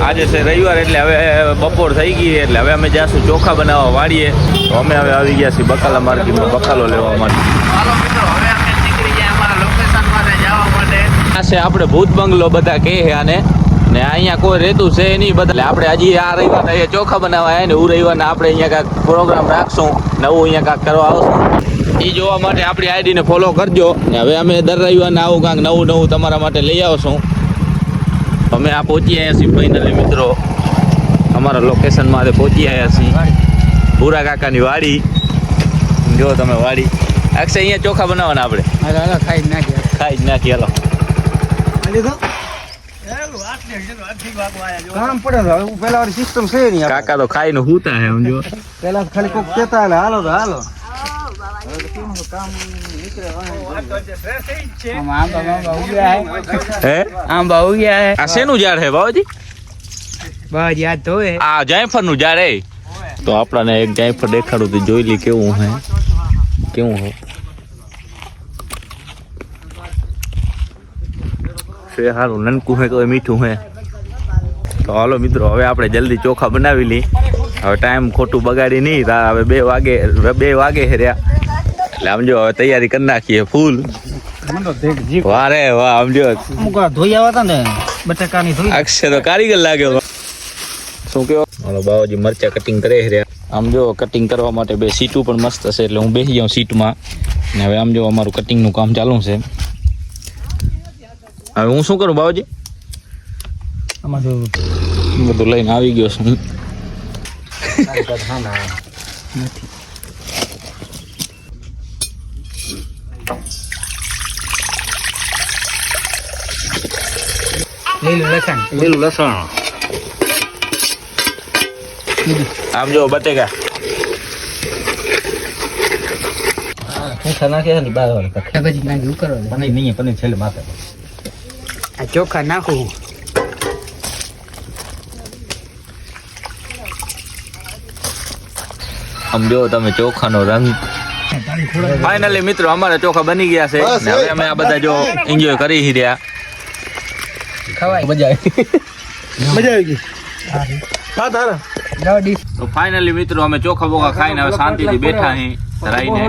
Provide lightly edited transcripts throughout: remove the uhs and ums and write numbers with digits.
આજે છે રવિવાર એટલે હવે બપોર થઈ ગઈ એટલે હવે અમે જાશું ચોખા બનાવવા વાળીએ. તો અમે હવે આવી ગયા છીએ બકાલા માર્કેટમાં બકાલો લેવા માટે. હાલો મિત્રો, હવે અમે નીકળી ગયા અમારા લોકેશન માટે જવા માટે. આ છે આપણે ભૂત બંગલો બધા કહે છે આને, ને અહીંયા કોઈ રહેતું છે નહીં બધા. આપણે હજી આ રવિવારના અહીંયા ચોખા બનાવવા આવ્યા ને હું રવિવારના આપણે અહીંયા કાંઈક પ્રોગ્રામ રાખશું, નવું અહીંયા કાંઈક કરવા આવશું. એ જોવા માટે આપણી આઈડીને ફોલો કરજો. ને હવે અમે દર રવિવારના આવું કાંઈક નવું નવું તમારા માટે લઈ આવશું. અમે આ પહોંચી આવ્યા છીએ ફાઇનલી મિત્રો, અમારા લોકેશનમાં પહોંચી આવ્યા છીએ. ભૂરા કાકાની વાડી જો તમે વાડી. અક્ષય અહીંયા ચોખા બનાવવાના આપણે. ખાઈ જ નાખી હાલો. કામ પડે પેલા સિસ્ટમ છે નહીં. કાકા તો ખાઈને હુતા હે સમજો. પેલા ખાલી કોક કેતા હાલો તો હાલો. આંબા ઉગ્યા હે. આ શેનું ઝાડ હે બાબાજી? બસ યાદ તો હે. આ જાયફળનું ઝાડ હે. તો આપણાને એક જાયફળ દેખાડું તો જોઈ લી કેવું હે, કેવું હે. હારું નનકું હે તો મીઠું હે. તો હાલો મિત્રો, હવે આપણે જલ્દી ચોખા બનાવી લઈ. હવે ટાઈમ ખોટું બગાડી નહીં. હવે 2 વાગે રહ્યા એટલે આમ જો હવે તૈયારી કરી નાખીએ ફૂલ. વાહ રે વાહ, આમ જો ધોઈ આવ્યા હતા ને બટાકાની ધોઈ. અક્ષય તો કારીગર લાગ્યો. શું કેવો? હાલો બાવાજી મરચા કટિંગ કરે રહ્યા. આમ જો કટિંગ કરવા માટે 2 સીટું પણ મસ્ત છે એટલે હું બેસી જાઉં સીટમાં. ને હવે આમ જો અમારું કટિંગનું કામ ચાલુ છે. હવે હું શું કરું બાવાજી? આમાં જો બધું લઈને આવી ગયો છું. લીલું લસણ આમ જો બટેકા ચોખા નાખું. આમ જો તમે ચોખાનો રંગ. ફાઇનલી મિત્રો અમારા ચોખા બની ગયા છે ને હવે અમે આ બધા જો એન્જોય કરી રહ્યા. મજા આવી ગઈ. તો ફાઇનલી મિત્રો અમે ચોખા બોખા ખાઈને હવે શાંતિથી બેઠા અહીં રહીને.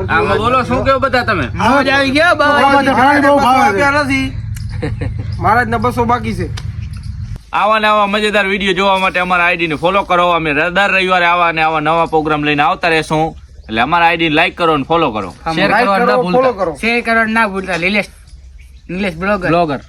આમાં બોલો શું કેવું બધા તમે? મજા આવી ગયા. મહારાજ ના 200 બાકી છે. આવા ને આવા મજેદાર વિડીયો જોવા માટે અમારા આઈડીને ફોલો કરો. અમે દર રવિવારે આવા ને આવા નવા પ્રોગ્રામ લઈને આવતા રહેશું. એટલે અમારા આઈડીને લાઈક કરો અને ફોલો કરો. શેર કરવાનું ના ભૂલતા. નિલેશ બ્લોગર.